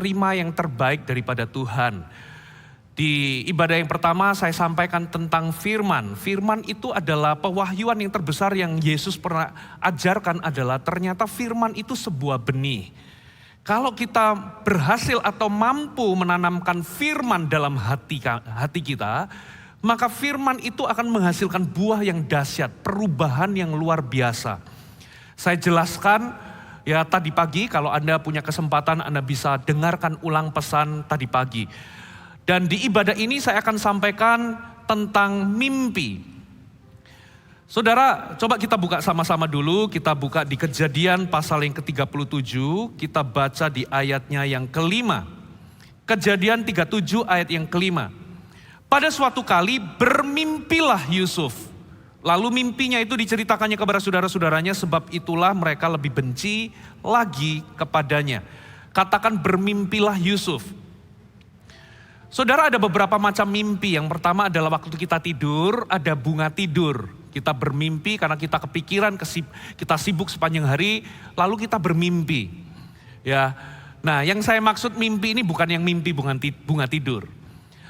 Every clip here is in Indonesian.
terima yang terbaik daripada Tuhan. Di ibadah yang pertama saya sampaikan tentang firman. Firman itu adalah pewahyuan yang terbesar yang Yesus pernah ajarkan adalah ternyata firman itu sebuah benih. Kalau kita berhasil atau mampu menanamkan firman dalam hati kita, maka firman itu akan menghasilkan buah yang dahsyat, perubahan yang luar biasa. Saya jelaskan ya tadi pagi, kalau Anda punya kesempatan Anda bisa dengarkan ulang pesan tadi pagi. Dan di ibadah ini saya akan sampaikan tentang mimpi. Saudara, coba kita buka sama-sama dulu, kita buka di Kejadian pasal yang ke-37, kita baca di ayatnya yang kelima. Kejadian 37 ayat yang kelima. Pada suatu kali bermimpilah Yusuf. Lalu mimpinya itu diceritakannya kepada saudara-saudaranya, sebab itulah mereka lebih benci lagi kepadanya. Katakan bermimpilah Yusuf. Saudara, ada beberapa macam mimpi. Yang pertama adalah waktu kita tidur, ada bunga tidur. Kita bermimpi karena kita kepikiran, kita sibuk sepanjang hari, lalu kita bermimpi. Ya, nah yang saya maksud mimpi ini bukan yang mimpi bunga tidur.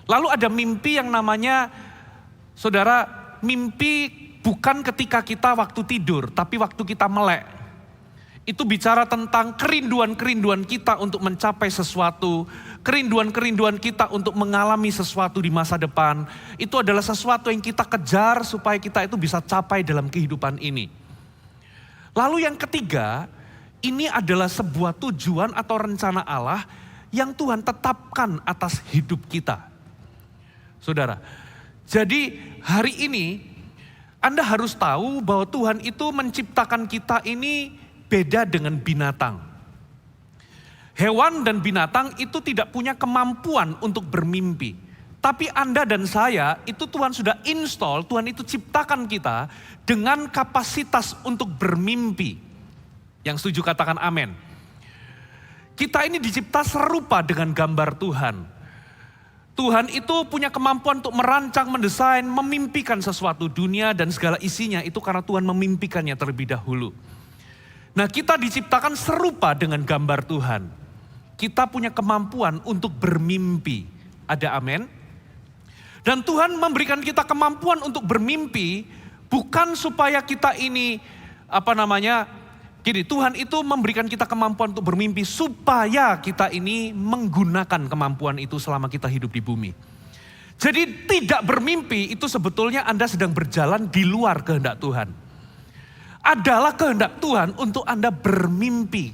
Lalu ada mimpi yang namanya, saudara, mimpi bukan ketika kita waktu tidur, tapi waktu kita melek. Itu bicara tentang kerinduan-kerinduan kita untuk mencapai sesuatu, kerinduan-kerinduan kita untuk mengalami sesuatu di masa depan. Itu adalah sesuatu yang kita kejar supaya kita itu bisa capai dalam kehidupan ini. Lalu yang ketiga, ini adalah sebuah tujuan atau rencana Allah yang Tuhan tetapkan atas hidup kita. Saudara, jadi hari ini Anda harus tahu bahwa Tuhan itu menciptakan kita ini beda dengan binatang. Hewan dan binatang itu tidak punya kemampuan untuk bermimpi. Tapi Anda dan saya itu Tuhan sudah install, Tuhan itu ciptakan kita dengan kapasitas untuk bermimpi. Yang setuju katakan amin. Kita ini dicipta serupa dengan gambar Tuhan. Tuhan itu punya kemampuan untuk merancang, mendesain, memimpikan sesuatu dunia dan segala isinya itu karena Tuhan memimpikannya terlebih dahulu. Nah, kita diciptakan serupa dengan gambar Tuhan. Kita punya kemampuan untuk bermimpi. Ada amin? Dan Tuhan memberikan kita kemampuan untuk bermimpi bukan supaya kita ini Tuhan itu memberikan kita kemampuan untuk bermimpi supaya kita ini menggunakan kemampuan itu selama kita hidup di bumi. Jadi tidak bermimpi itu sebetulnya Anda sedang berjalan di luar kehendak Tuhan. Adalah kehendak Tuhan untuk Anda bermimpi.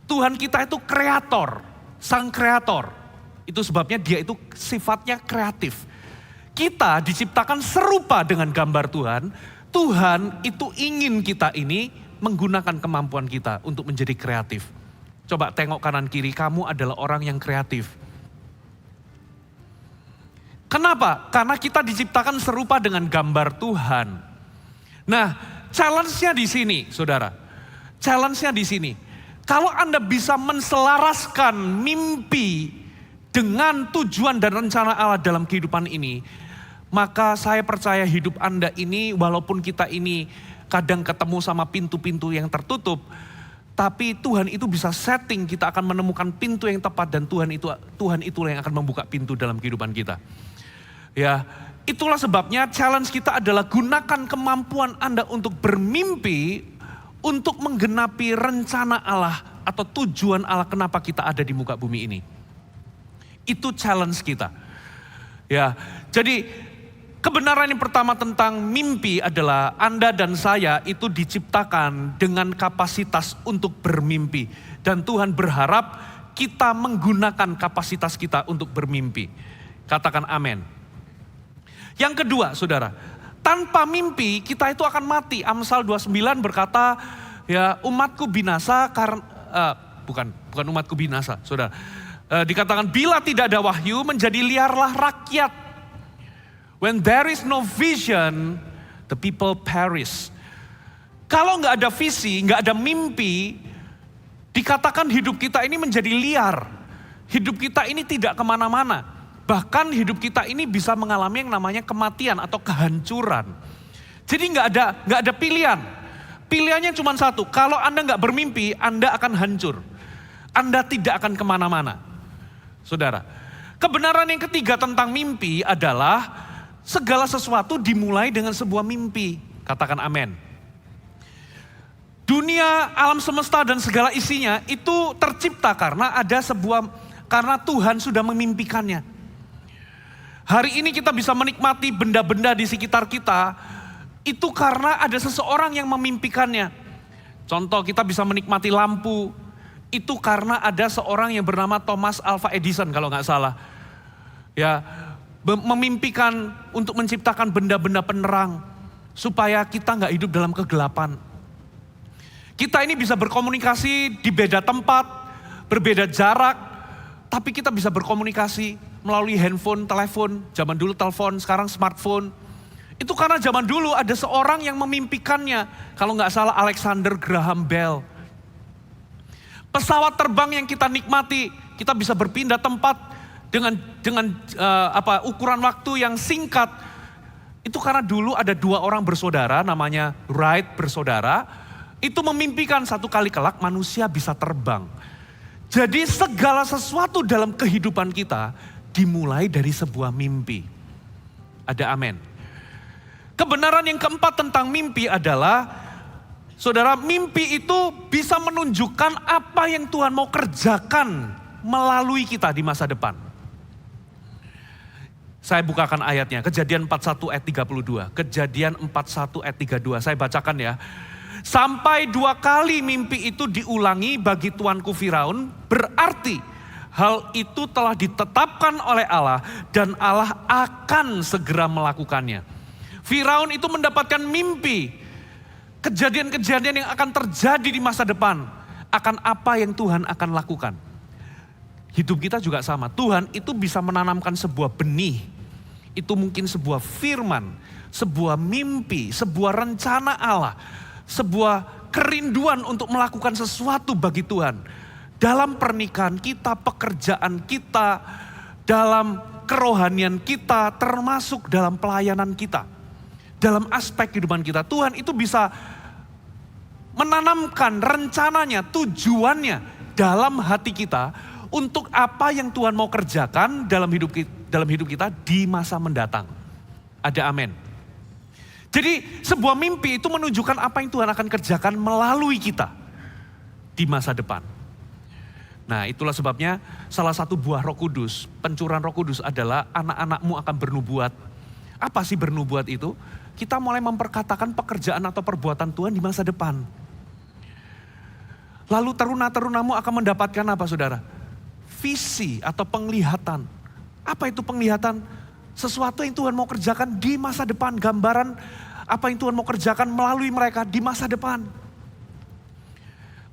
Tuhan kita itu kreator, sang kreator. Itu sebabnya dia itu sifatnya kreatif. Kita diciptakan serupa dengan gambar Tuhan. Tuhan itu ingin kita ini menggunakan kemampuan kita untuk menjadi kreatif. Coba tengok kanan kiri, kamu adalah orang yang kreatif. Kenapa? Karena kita diciptakan serupa dengan gambar Tuhan. Nah, challenge-nya di sini, saudara. Challenge-nya di sini. Kalau Anda bisa menselaraskan mimpi dengan tujuan dan rencana Allah dalam kehidupan ini, maka saya percaya hidup Anda ini, walaupun kita ini kadang ketemu sama pintu-pintu yang tertutup, tapi Tuhan itu bisa setting, kita akan menemukan pintu yang tepat dan Tuhan itulah yang akan membuka pintu dalam kehidupan kita. Ya, itulah sebabnya challenge kita adalah gunakan kemampuan Anda untuk bermimpi untuk menggenapi rencana Allah atau tujuan Allah kenapa kita ada di muka bumi ini. Itu challenge kita. Ya, jadi kebenaran yang pertama tentang mimpi adalah Anda dan saya itu diciptakan dengan kapasitas untuk bermimpi. Dan Tuhan berharap kita menggunakan kapasitas kita untuk bermimpi. Katakan amin. Yang kedua, saudara, tanpa mimpi kita itu akan mati. Amsal 29 berkata, ya umatku binasa karena bukan umatku binasa, saudara. Dikatakan bila tidak ada wahyu menjadi liarlah rakyat. When there is no vision, the people perish. Kalau nggak ada visi, nggak ada mimpi, dikatakan hidup kita ini menjadi liar. Hidup kita ini tidak kemana-mana. Bahkan hidup kita ini bisa mengalami yang namanya kematian atau kehancuran. Jadi nggak ada pilihan. Pilihannya cuma satu. Kalau Anda nggak bermimpi, Anda akan hancur. Anda tidak akan kemana-mana. Saudara, kebenaran yang ketiga tentang mimpi adalah segala sesuatu dimulai dengan sebuah mimpi. Katakan amin. Dunia, alam semesta dan segala isinya itu tercipta karena Tuhan sudah memimpikannya. Hari ini kita bisa menikmati benda-benda di sekitar kita, itu karena ada seseorang yang memimpikannya. Contoh, kita bisa menikmati lampu, itu karena ada seorang yang bernama Thomas Alva Edison kalau nggak salah. Ya, memimpikan untuk menciptakan benda-benda penerang, supaya kita nggak hidup dalam kegelapan. Kita ini bisa berkomunikasi di beda tempat, berbeda jarak, tapi kita bisa berkomunikasi melalui handphone, telepon. Zaman dulu telepon, sekarang smartphone. Itu karena zaman dulu ada seorang yang memimpikannya. Kalau nggak salah Alexander Graham Bell. Pesawat terbang yang kita nikmati, kita bisa berpindah tempat dengan ukuran waktu yang singkat. Itu karena dulu ada dua orang bersaudara, namanya Wright bersaudara. Itu memimpikan satu kali kelak manusia bisa terbang. Jadi segala sesuatu dalam kehidupan kita dimulai dari sebuah mimpi. Ada amin. Kebenaran yang keempat tentang mimpi adalah, saudara, mimpi itu bisa menunjukkan apa yang Tuhan mau kerjakan melalui kita di masa depan. Saya bukakan ayatnya, Kejadian 41 ayat 32. Kejadian 41 ayat 32, saya bacakan ya. Sampai 2 kali mimpi itu diulangi bagi tuanku Firaun, berarti hal itu telah ditetapkan oleh Allah dan Allah akan segera melakukannya. Firaun itu mendapatkan mimpi, kejadian-kejadian yang akan terjadi di masa depan, akan apa yang Tuhan akan lakukan. Hidup kita juga sama, Tuhan itu bisa menanamkan sebuah benih, itu mungkin sebuah firman, sebuah mimpi, sebuah rencana Allah, sebuah kerinduan untuk melakukan sesuatu bagi Tuhan. Dalam pernikahan kita, pekerjaan kita, dalam kerohanian kita, termasuk dalam pelayanan kita. Dalam aspek kehidupan kita, Tuhan itu bisa menanamkan rencananya, tujuannya dalam hati kita untuk apa yang Tuhan mau kerjakan dalam hidup kita di masa mendatang. Ada amin. Jadi sebuah mimpi itu menunjukkan apa yang Tuhan akan kerjakan melalui kita di masa depan. Nah, itulah sebabnya salah satu buah Roh Kudus, pencurahan Roh Kudus adalah anak-anakmu akan bernubuat. Apa sih bernubuat itu? Kita mulai memperkatakan pekerjaan atau perbuatan Tuhan di masa depan. Lalu teruna-terunamu akan mendapatkan apa, saudara? Visi atau penglihatan. Apa itu penglihatan? Sesuatu yang Tuhan mau kerjakan di masa depan. Gambaran apa yang Tuhan mau kerjakan melalui mereka di masa depan.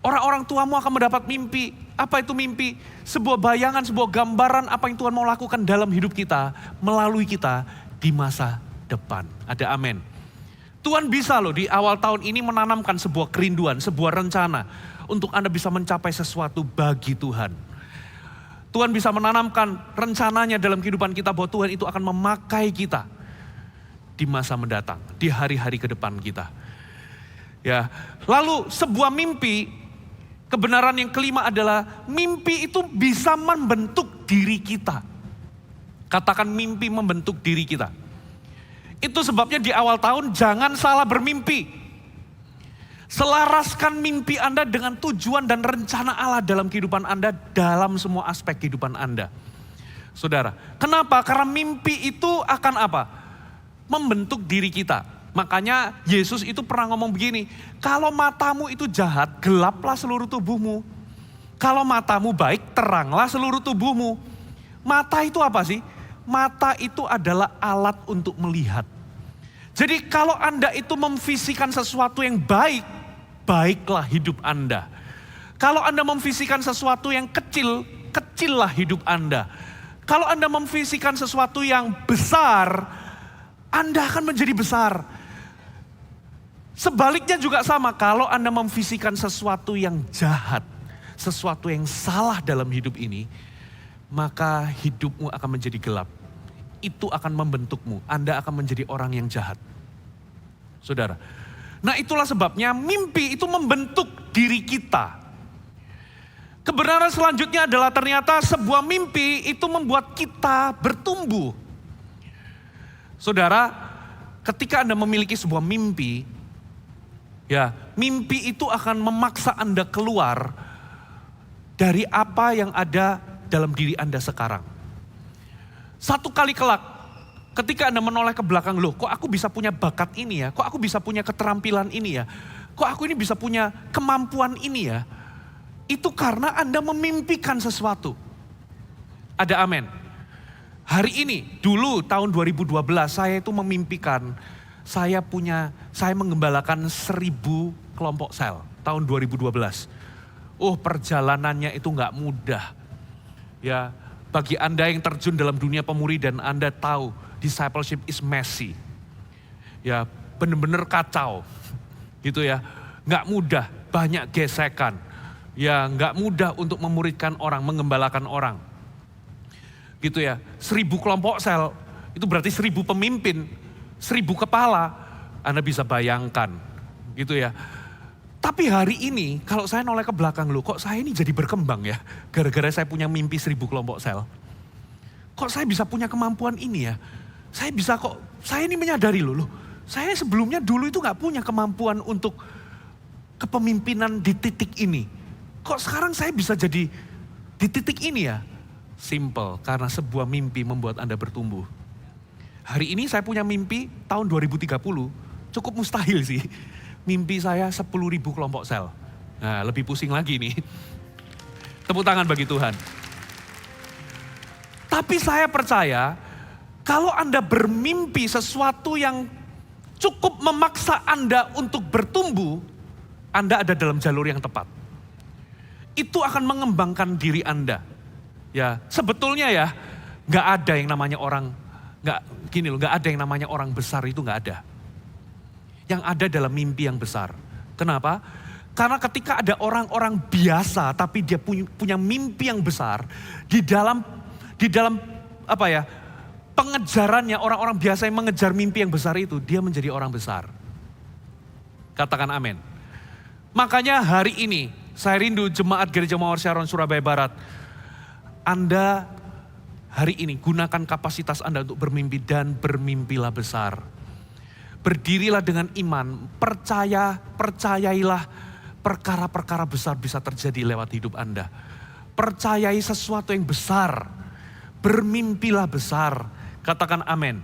Orang-orang tuamu akan mendapat mimpi. Apa itu mimpi? Sebuah bayangan, sebuah gambaran apa yang Tuhan mau lakukan dalam hidup kita, melalui kita di masa depan. Ada amin. Tuhan bisa loh di awal tahun ini menanamkan sebuah kerinduan, sebuah rencana untuk Anda bisa mencapai sesuatu bagi Tuhan. Tuhan bisa menanamkan rencananya dalam kehidupan kita bahwa Tuhan itu akan memakai kita di masa mendatang, di hari-hari ke depan kita. Ya, lalu sebuah mimpi, kebenaran yang kelima adalah mimpi itu bisa membentuk diri kita. Katakan mimpi membentuk diri kita. Itu sebabnya di awal tahun jangan salah bermimpi. Selaraskan mimpi Anda dengan tujuan dan rencana Allah dalam kehidupan Anda, dalam semua aspek kehidupan Anda. Saudara, kenapa? Karena mimpi itu akan apa? Membentuk diri kita. Makanya Yesus itu pernah ngomong begini, kalau matamu itu jahat, gelaplah seluruh tubuhmu. Kalau matamu baik, teranglah seluruh tubuhmu. Mata itu apa sih? Mata itu adalah alat untuk melihat. Jadi kalau Anda itu memvisikan sesuatu yang baik, baiklah hidup Anda. Kalau Anda memvisikan sesuatu yang kecil, kecillah hidup Anda. Kalau Anda memvisikan sesuatu yang besar, Anda akan menjadi besar. Sebaliknya juga sama, kalau Anda memvisikan sesuatu yang jahat, sesuatu yang salah dalam hidup ini, maka hidupmu akan menjadi gelap. Itu akan membentukmu, Anda akan menjadi orang yang jahat. Saudara, nah itulah sebabnya mimpi itu membentuk diri kita. Kebenaran selanjutnya adalah ternyata sebuah mimpi itu membuat kita bertumbuh. Saudara, ketika Anda memiliki sebuah mimpi, ya, mimpi itu akan memaksa Anda keluar dari apa yang ada dalam diri Anda sekarang. Satu kali kelak, ketika Anda menoleh ke belakang, loh kok aku bisa punya bakat ini ya, kok aku bisa punya keterampilan ini ya, kok aku ini bisa punya kemampuan ini ya. Itu karena Anda memimpikan sesuatu. Ada amin. Hari ini, dulu tahun 2012 saya itu memimpikan saya mengembalakan 1000 kelompok sel tahun 2012. Perjalanannya itu nggak mudah. Ya, bagi Anda yang terjun dalam dunia pemuridan, Anda tahu discipleship is messy. Ya, benar-benar kacau. Gitu ya. Nggak mudah, banyak gesekan. Ya, nggak mudah untuk memuridkan orang, mengembalakan orang. Gitu ya. 1000 kelompok sel, itu berarti 1000 pemimpin, 1000 kepala. Anda bisa bayangkan. Gitu ya. Tapi hari ini, kalau saya noleh ke belakang, loh kok saya ini jadi berkembang ya. Gara-gara saya punya mimpi 1000 kelompok sel. Kok saya bisa punya kemampuan ini ya. Saya ini menyadari loh. Saya sebelumnya dulu itu gak punya kemampuan untuk kepemimpinan di titik ini. Kok sekarang saya bisa jadi di titik ini ya? Simple, karena sebuah mimpi membuat Anda bertumbuh. Hari ini saya punya mimpi tahun 2030, cukup mustahil sih. Mimpi saya 10.000 kelompok sel. Nah, lebih pusing lagi nih. Tepuk tangan bagi Tuhan. Tapi saya percaya, kalau Anda bermimpi sesuatu yang cukup memaksa Anda untuk bertumbuh, Anda ada dalam jalur yang tepat. Itu akan mengembangkan diri Anda. Ya, sebetulnya ya, nggak ada yang namanya orang, nggak ada yang namanya orang besar itu nggak ada. Yang ada dalam mimpi yang besar. Kenapa? Karena ketika ada orang-orang biasa, tapi dia punya mimpi yang besar, di dalam apa ya, pengejarannya orang-orang biasa yang mengejar mimpi yang besar itu, dia menjadi orang besar. Katakan amin. Makanya hari ini, saya rindu jemaat Gereja Mawar Sharon Surabaya Barat. Anda hari ini gunakan kapasitas Anda untuk bermimpi dan bermimpilah besar. Berdirilah dengan iman, percayailah perkara-perkara besar bisa terjadi lewat hidup Anda. Percayai sesuatu yang besar, bermimpilah besar, katakan amin.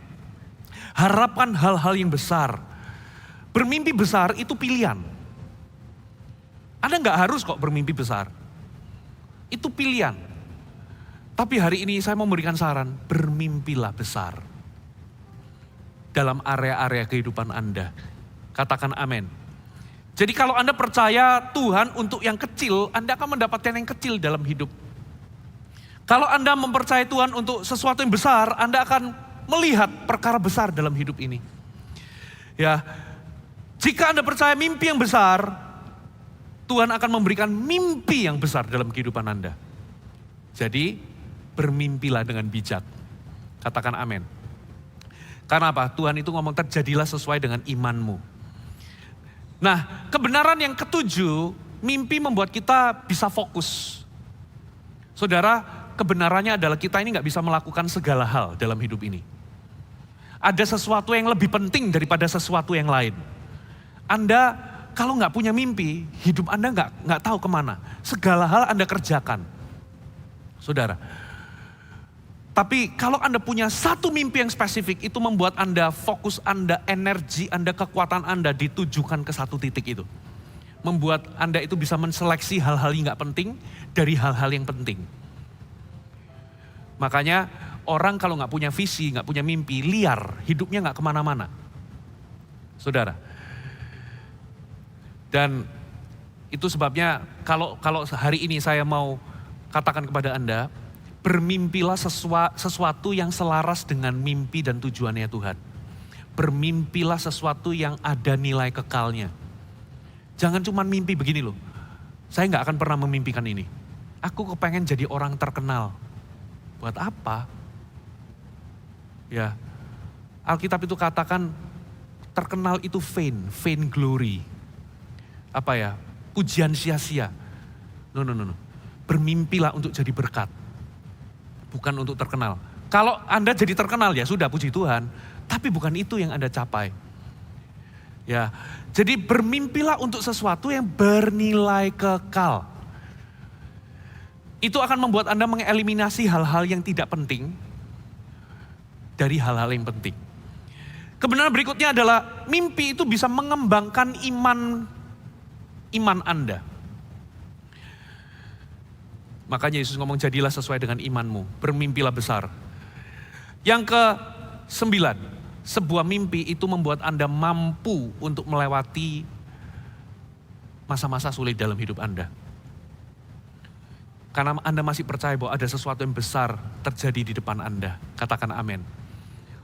Harapkan hal-hal yang besar. Bermimpi besar itu pilihan. Anda nggak harus kok bermimpi besar. Itu pilihan. Tapi hari ini saya mau memberikan saran, bermimpilah besar. Dalam area-area kehidupan Anda. Katakan amin. Jadi kalau Anda percaya Tuhan untuk yang kecil, Anda akan mendapatkan yang kecil dalam hidup. Kalau Anda mempercayai Tuhan untuk sesuatu yang besar, Anda akan melihat perkara besar dalam hidup ini. Ya, jika Anda percaya mimpi yang besar, Tuhan akan memberikan mimpi yang besar dalam kehidupan Anda. Jadi, bermimpilah dengan bijak. Katakan amin. Karena apa? Tuhan itu ngomong terjadilah sesuai dengan imanmu. Nah, kebenaran yang ketujuh, mimpi membuat kita bisa fokus. Saudara, kebenarannya adalah kita ini gak bisa melakukan segala hal dalam hidup ini. Ada sesuatu yang lebih penting daripada sesuatu yang lain. Anda kalau nggak punya mimpi, hidup Anda nggak tahu kemana. Segala hal Anda kerjakan, saudara. Tapi kalau Anda punya satu mimpi yang spesifik, itu membuat Anda fokus Anda, energi Anda, kekuatan Anda ditujukan ke satu titik itu. Membuat Anda itu bisa menseleksi hal-hal yang nggak penting dari hal-hal yang penting. Makanya orang kalau nggak punya visi, nggak punya mimpi, liar, hidupnya nggak kemana-mana, saudara. Dan itu sebabnya kalau hari ini saya mau katakan kepada Anda, bermimpilah sesuatu yang selaras dengan mimpi dan tujuannya Tuhan. Bermimpilah sesuatu yang ada nilai kekalnya. Jangan cuma mimpi begini loh, saya gak akan pernah memimpikan ini. Aku kepengen jadi orang terkenal. Buat apa? Ya, Alkitab itu katakan terkenal itu vain glory. Apa ya, pujian sia-sia. No. bermimpilah untuk jadi berkat. Bukan untuk terkenal. Kalau Anda jadi terkenal ya sudah, puji Tuhan. Tapi bukan itu yang Anda capai. Ya, jadi bermimpilah untuk sesuatu yang bernilai kekal. Itu akan membuat Anda mengeliminasi hal-hal yang tidak penting dari hal-hal yang penting. Kebenaran berikutnya adalah mimpi itu bisa mengembangkan iman Anda. Makanya Yesus ngomong, jadilah sesuai dengan imanmu, bermimpilah besar. Yang ke-9, sebuah mimpi itu membuat Anda mampu untuk melewati masa-masa sulit dalam hidup Anda. Karena Anda masih percaya bahwa ada sesuatu yang besar terjadi di depan Anda. Katakan amin.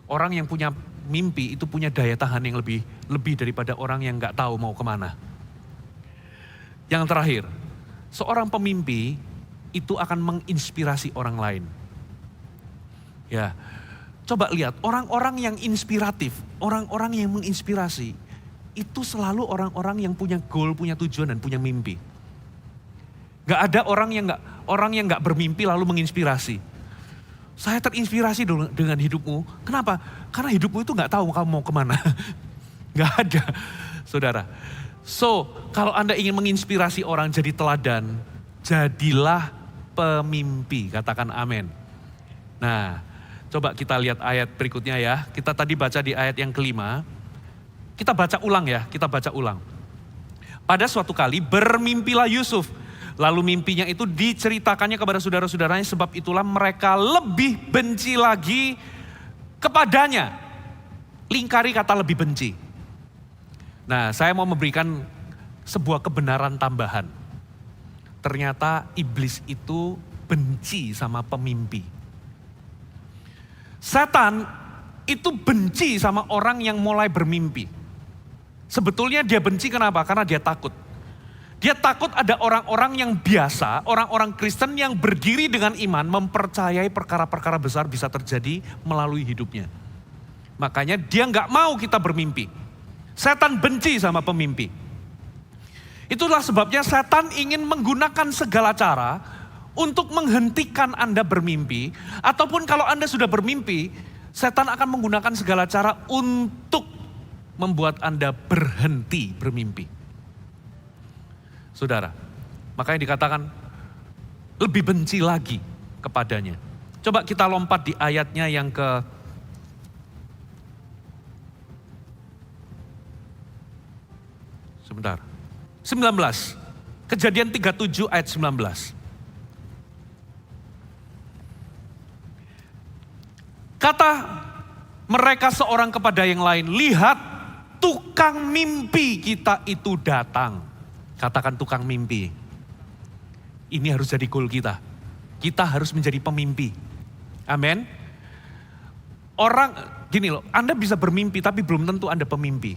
Orang yang punya mimpi itu punya daya tahan yang lebih daripada orang yang gak tahu mau kemana. Yang terakhir, seorang pemimpi itu akan menginspirasi orang lain. Ya, coba lihat orang-orang yang inspiratif, orang-orang yang menginspirasi, itu selalu orang-orang yang punya goal, punya tujuan dan punya mimpi. Gak ada orang yang gak bermimpi lalu menginspirasi. Saya terinspirasi dengan hidupmu. Kenapa? Karena hidupmu itu gak tahu kamu mau kemana. Gak ada, saudara. So, kalau Anda ingin menginspirasi orang jadi teladan, jadilah pemimpi. Katakan amin. Nah, coba kita lihat ayat berikutnya ya. Kita tadi baca di ayat yang kelima. Kita baca ulang ya, kita baca ulang. Pada suatu kali bermimpilah Yusuf. Lalu mimpinya itu diceritakannya kepada saudara-saudaranya, sebab itulah mereka lebih benci lagi kepadanya. Lingkari kata lebih benci. Nah, saya mau memberikan sebuah kebenaran tambahan. Ternyata iblis itu benci sama pemimpi. Setan itu benci sama orang yang mulai bermimpi. Sebetulnya dia benci kenapa? Karena dia takut. Dia takut ada orang-orang yang biasa, orang-orang Kristen yang berdiri dengan iman, mempercayai perkara-perkara besar bisa terjadi melalui hidupnya. Makanya dia nggak mau kita bermimpi. Setan benci sama pemimpi. Itulah sebabnya setan ingin menggunakan segala cara untuk menghentikan Anda bermimpi. Ataupun kalau Anda sudah bermimpi, setan akan menggunakan segala cara untuk membuat Anda berhenti bermimpi. Saudara, makanya dikatakan lebih benci lagi kepadanya. Coba kita lompat di ayatnya yang ke sebentar. 19. Kejadian 37 ayat 19. Kata mereka seorang kepada yang lain, lihat tukang mimpi kita itu datang. Katakan tukang mimpi. Ini harus jadi goal kita. Kita harus menjadi pemimpi. Amin. Gini loh, Anda bisa bermimpi tapi belum tentu Anda pemimpi.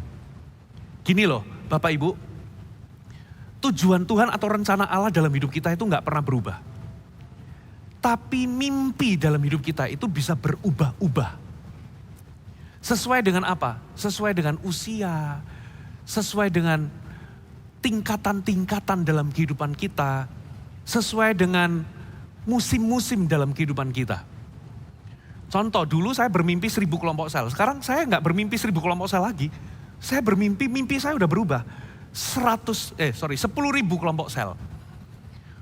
Gini loh, Bapak Ibu. Tujuan Tuhan atau rencana Allah dalam hidup kita itu gak pernah berubah. Tapi mimpi dalam hidup kita itu bisa berubah-ubah. Sesuai dengan apa? Sesuai dengan usia, sesuai dengan tingkatan-tingkatan dalam kehidupan kita, sesuai dengan musim-musim dalam kehidupan kita. Contoh, dulu saya bermimpi 1000 kelompok sel, sekarang saya nggak bermimpi 1000 kelompok sel lagi. Saya bermimpi, mimpi saya udah berubah. 10.000 kelompok sel.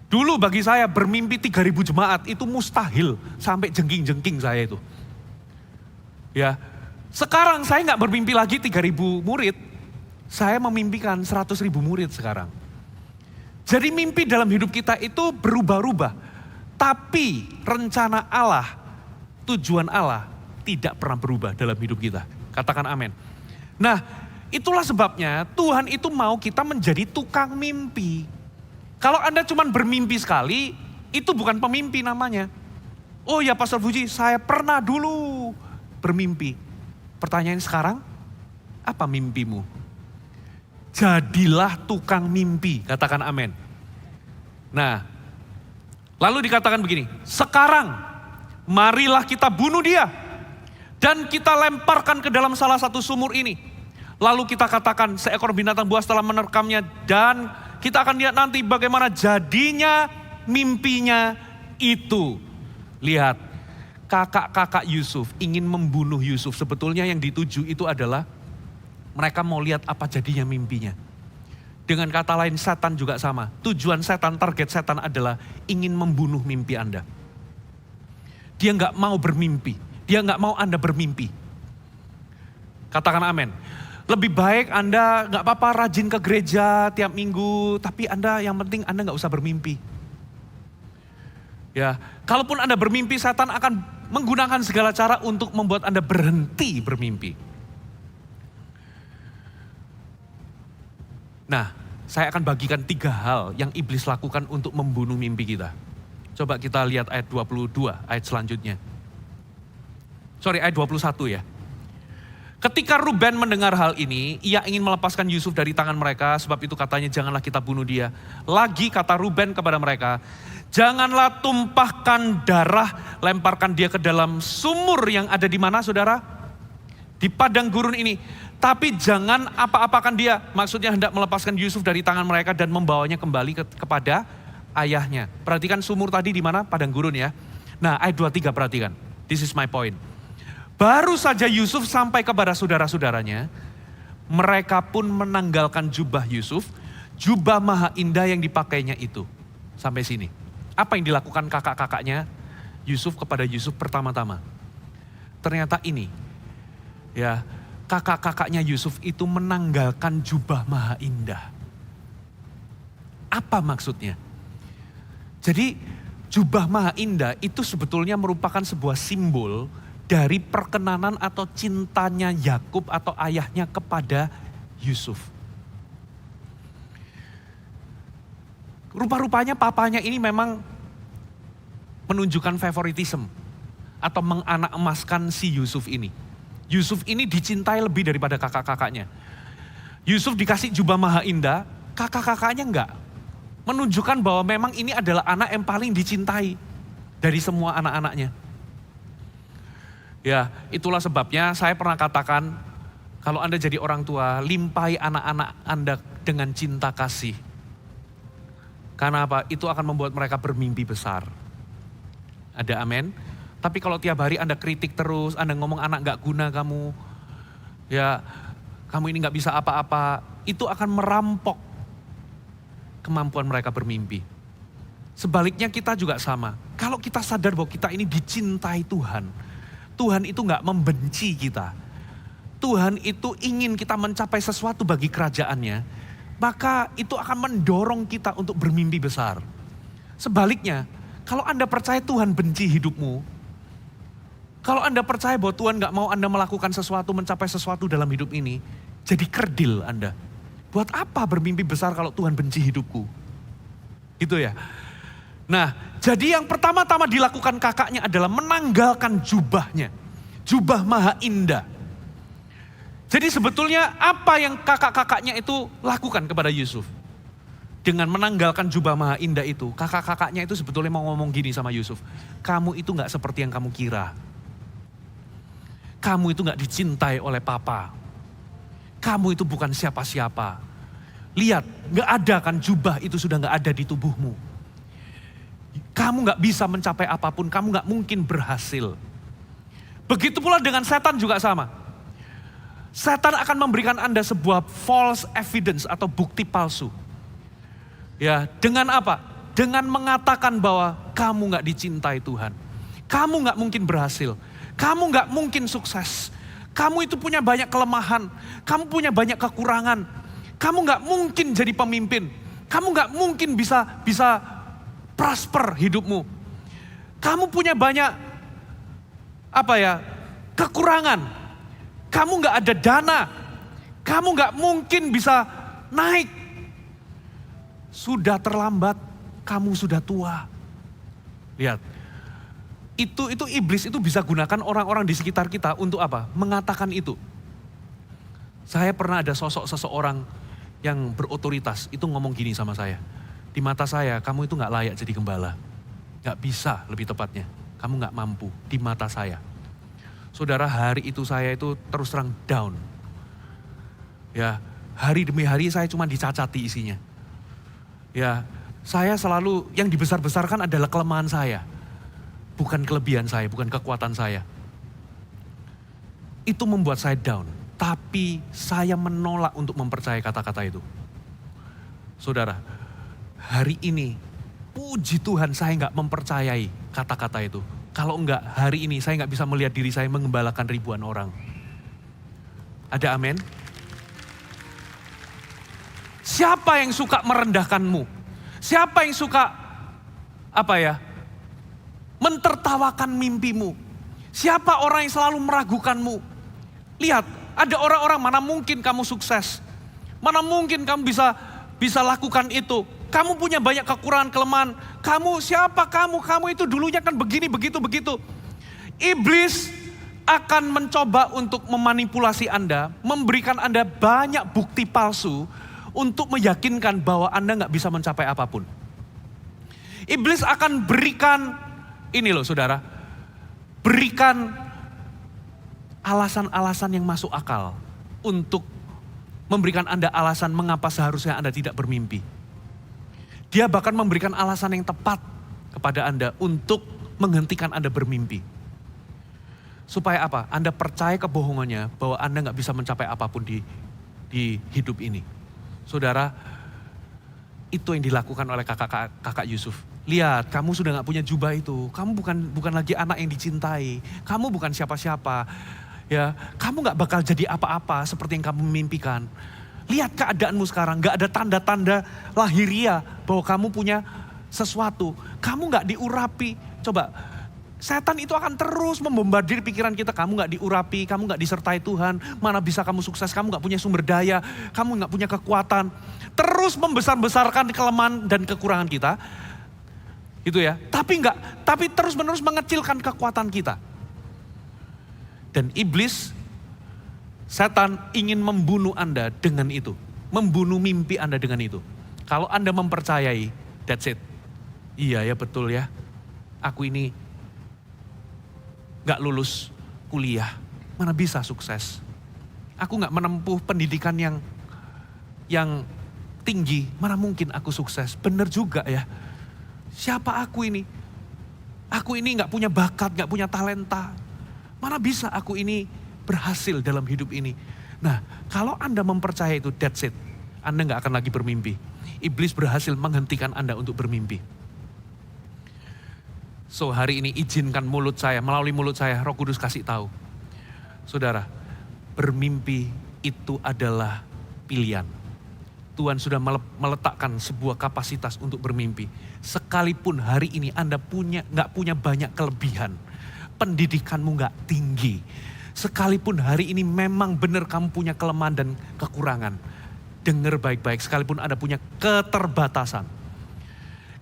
Dulu bagi saya bermimpi 3.000 jemaat itu mustahil, sampai jengking-jengking saya itu. Ya, sekarang saya nggak bermimpi lagi 3.000 murid. Saya memimpikan 100.000 murid sekarang. Jadi mimpi dalam hidup kita itu berubah-ubah. Tapi rencana Allah, tujuan Allah tidak pernah berubah dalam hidup kita. Katakan amin. Nah, itulah sebabnya Tuhan itu mau kita menjadi tukang mimpi. Kalau Anda cuma bermimpi sekali, itu bukan pemimpi namanya. Oh ya Pastor Fuji, saya pernah dulu bermimpi. Pertanyaan sekarang, apa mimpimu? Jadilah tukang mimpi, katakan amin. Nah, lalu dikatakan begini, sekarang marilah kita bunuh dia dan kita lemparkan ke dalam salah satu sumur ini. Lalu kita katakan seekor binatang buas telah menerkamnya dan kita akan lihat nanti bagaimana jadinya mimpinya itu. Lihat, kakak-kakak Yusuf ingin membunuh Yusuf. Sebetulnya yang dituju itu adalah mereka mau lihat apa jadinya mimpinya. Dengan kata lain, setan juga sama. Tujuan setan, target setan adalah ingin membunuh mimpi Anda. Dia nggak mau bermimpi. Dia nggak mau Anda bermimpi. Katakan amin. Lebih baik Anda nggak apa-apa rajin ke gereja tiap minggu, tapi Anda yang penting Anda nggak usah bermimpi. Ya, kalaupun Anda bermimpi, setan akan menggunakan segala cara untuk membuat Anda berhenti bermimpi. Nah, saya akan bagikan 3 hal yang iblis lakukan untuk membunuh mimpi kita. Coba kita lihat ayat 22, ayat selanjutnya. Ayat 21 ya. Ketika Ruben mendengar hal ini, ia ingin melepaskan Yusuf dari tangan mereka, sebab itu katanya janganlah kita bunuh dia. Lagi kata Ruben kepada mereka, janganlah tumpahkan darah, lemparkan dia ke dalam sumur yang ada di mana saudara? Di padang gurun ini. Tapi jangan apa-apakan dia, maksudnya hendak melepaskan Yusuf dari tangan mereka dan membawanya kembali kepada ayahnya. Perhatikan sumur tadi di mana? Padang gurun ya. Nah ayat 23 perhatikan, this is my point. Baru saja Yusuf sampai kepada saudara-saudaranya, mereka pun menanggalkan jubah Yusuf, jubah maha indah yang dipakainya itu. Sampai sini. Apa yang dilakukan kakak-kakaknya Yusuf kepada Yusuf pertama-tama? Ternyata ini, ya kakak-kakaknya Yusuf itu menanggalkan jubah maha indah. Apa maksudnya? Jadi jubah maha indah itu sebetulnya merupakan sebuah simbol dari perkenanan atau cintanya Yakub atau ayahnya kepada Yusuf. Rupa-rupanya papanya ini memang menunjukkan favoritism atau menganak emaskan si Yusuf ini. Yusuf ini dicintai lebih daripada kakak-kakaknya. Yusuf dikasih jubah maha indah, kakak-kakaknya enggak. Menunjukkan bahwa memang ini adalah anak yang paling dicintai dari semua anak-anaknya. Ya, itulah sebabnya saya pernah katakan, kalau Anda jadi orang tua, limpahi anak-anak Anda dengan cinta kasih. Karena apa? Itu akan membuat mereka bermimpi besar. Ada amin? Tapi kalau tiap hari Anda kritik terus, Anda ngomong anak gak guna kamu, ya kamu ini gak bisa apa-apa, itu akan merampok kemampuan mereka bermimpi. Sebaliknya kita juga sama. Kalau kita sadar bahwa kita ini dicintai Tuhan, Tuhan itu gak membenci kita. Tuhan itu ingin kita mencapai sesuatu bagi kerajaannya, maka itu akan mendorong kita untuk bermimpi besar. Sebaliknya, kalau Anda percaya Tuhan benci hidupmu, kalau Anda percaya bahwa Tuhan gak mau Anda melakukan sesuatu, mencapai sesuatu dalam hidup ini, jadi kerdil Anda. Buat apa bermimpi besar kalau Tuhan benci hidupku? Gitu ya. Nah, jadi yang pertama-tama dilakukan kakaknya adalah menanggalkan jubahnya. Jubah maha indah. Jadi sebetulnya apa yang kakak-kakaknya itu lakukan kepada Yusuf? Dengan menanggalkan jubah maha indah itu, kakak-kakaknya itu sebetulnya mau ngomong gini sama Yusuf. Kamu itu gak seperti yang kamu kira. Kamu itu gak dicintai oleh papa. Kamu itu bukan siapa-siapa. Lihat, gak ada kan jubah itu sudah gak ada di tubuhmu. Kamu gak bisa mencapai apapun, kamu gak mungkin berhasil. Begitu pula dengan setan juga sama. Setan akan memberikan Anda sebuah false evidence atau bukti palsu. Ya, dengan apa? Dengan mengatakan bahwa kamu gak dicintai Tuhan. Kamu gak mungkin berhasil. Kamu gak mungkin sukses. Kamu itu punya banyak kelemahan. Kamu punya banyak kekurangan. Kamu gak mungkin jadi pemimpin. Kamu gak mungkin bisa prosper hidupmu. Kamu punya banyak kekurangan. Kamu gak ada dana. Kamu gak mungkin bisa naik. Sudah terlambat, kamu sudah tua. Lihat, itu iblis itu bisa gunakan orang-orang di sekitar kita untuk apa? Mengatakan itu. Saya pernah ada sosok seseorang yang berotoritas, itu ngomong gini sama saya. Di mata saya, kamu itu gak layak jadi gembala. Gak bisa lebih tepatnya. Kamu gak mampu di mata saya. Saudara, hari itu saya itu terus terang down. Ya, hari demi hari saya cuma dicacati isinya. Ya, Saya selalu, yang dibesar-besarkan adalah kelemahan saya. Bukan kelebihan saya, bukan kekuatan saya. Itu membuat saya down. Tapi saya menolak untuk mempercayai kata-kata itu. Saudara, hari ini, puji Tuhan saya nggak mempercayai kata-kata itu. Kalau enggak, hari ini saya nggak bisa melihat diri saya mengembalakan ribuan orang. Ada amin? Siapa yang suka merendahkanmu? Siapa yang suka mentertawakan mimpimu? Siapa orang yang selalu meragukanmu? Lihat, ada orang-orang, mana mungkin kamu sukses? Mana mungkin kamu bisa lakukan itu? Kamu punya banyak kekurangan, kelemahan. Kamu siapa kamu? Kamu itu dulunya kan begini, begitu. Iblis akan mencoba untuk memanipulasi Anda, memberikan Anda banyak bukti palsu untuk meyakinkan bahwa Anda nggak bisa mencapai apapun. Iblis akan berikan, ini loh saudara, berikan alasan-alasan yang masuk akal untuk memberikan Anda alasan mengapa seharusnya Anda tidak bermimpi. Dia bahkan memberikan alasan yang tepat kepada Anda untuk menghentikan Anda bermimpi. Supaya apa? Anda percaya kebohongannya bahwa Anda nggak bisa mencapai apapun di hidup ini. Saudara, itu yang dilakukan oleh kakak Yusuf. Lihat, kamu sudah gak punya jubah itu. Kamu bukan lagi anak yang dicintai. Kamu bukan siapa-siapa. Ya, kamu gak bakal jadi apa-apa seperti yang kamu mimpikan. Lihat keadaanmu sekarang, gak ada tanda-tanda lahiriah bahwa kamu punya sesuatu. Kamu gak diurapi. Coba, setan itu akan terus membombardir pikiran kita. Kamu gak diurapi, kamu gak disertai Tuhan. Mana bisa kamu sukses, kamu gak punya sumber daya. Kamu gak punya kekuatan. Terus membesar-besarkan kelemahan dan kekurangan kita. Gitu ya. Tapi terus-menerus mengecilkan kekuatan kita. Dan iblis, setan ingin membunuh Anda dengan itu. Membunuh mimpi Anda dengan itu. Kalau Anda mempercayai, that's it. Iya ya betul ya. Aku ini gak lulus kuliah, mana bisa sukses. Aku gak menempuh pendidikan yang tinggi, mana mungkin aku sukses. Bener juga ya. Siapa aku ini? Aku ini gak punya bakat, gak punya talenta. Mana bisa aku ini berhasil dalam hidup ini. Nah, kalau Anda mempercayai itu, that's it. Anda gak akan lagi bermimpi. Iblis berhasil menghentikan Anda untuk bermimpi. So hari ini izinkan mulut saya, melalui mulut saya, Roh Kudus kasih tahu. Saudara, bermimpi itu adalah pilihan. Tuhan sudah meletakkan sebuah kapasitas untuk bermimpi. Sekalipun hari ini Anda nggak punya banyak kelebihan, pendidikanmu nggak tinggi. Sekalipun hari ini memang benar kamu punya kelemahan dan kekurangan. Dengar baik-baik, sekalipun Anda punya keterbatasan.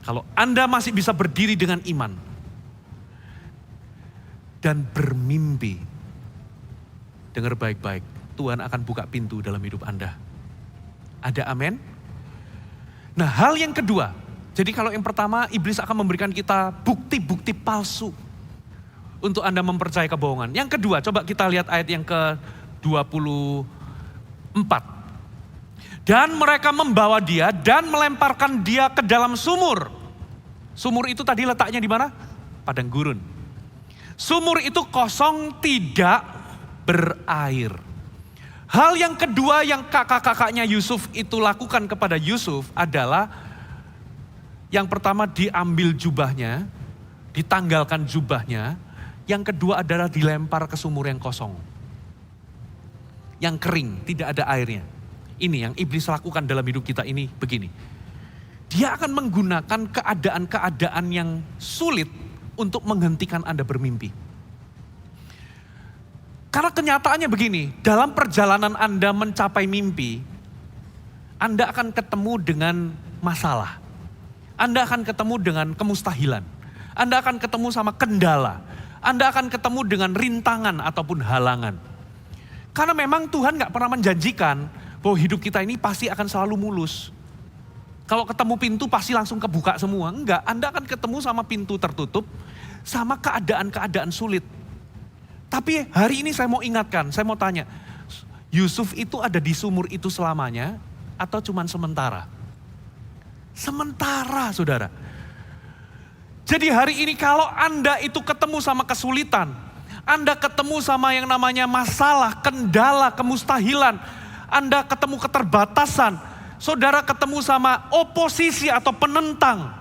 Kalau Anda masih bisa berdiri dengan iman dan bermimpi, dengar baik-baik, Tuhan akan buka pintu dalam hidup Anda. Ada amin? Nah, hal yang kedua, jadi kalau yang pertama, iblis akan memberikan kita bukti-bukti palsu untuk Anda mempercayai kebohongan. Yang kedua, coba kita lihat ayat yang ke-24. Dan mereka membawa dia dan melemparkan dia ke dalam sumur. Sumur itu tadi letaknya di mana? Padang gurun. Sumur itu kosong, tidak berair. Hal yang kedua yang kakak-kakaknya Yusuf itu lakukan kepada Yusuf adalah yang pertama diambil jubahnya, ditanggalkan jubahnya. Yang kedua adalah dilempar ke sumur yang kosong. Yang kering, tidak ada airnya. Ini yang iblis lakukan dalam hidup kita ini begini. Dia akan menggunakan keadaan-keadaan yang sulit untuk menghentikan Anda bermimpi. Karena kenyataannya begini, dalam perjalanan Anda mencapai mimpi, Anda akan ketemu dengan masalah. Anda akan ketemu dengan kemustahilan. Anda akan ketemu sama kendala. Anda akan ketemu dengan rintangan ataupun halangan. Karena memang Tuhan gak pernah menjanjikan bahwa hidup kita ini pasti akan selalu mulus. Kalau ketemu pintu pasti langsung kebuka semua. Enggak, Anda akan ketemu sama pintu tertutup, sama keadaan-keadaan sulit. Tapi hari ini saya mau ingatkan, saya mau tanya, Yusuf itu ada di sumur itu selamanya atau cuman sementara? Sementara, saudara. Jadi hari ini kalau Anda itu ketemu sama kesulitan, Anda ketemu sama yang namanya masalah, kendala, kemustahilan, Anda ketemu keterbatasan, saudara ketemu sama oposisi atau penentang.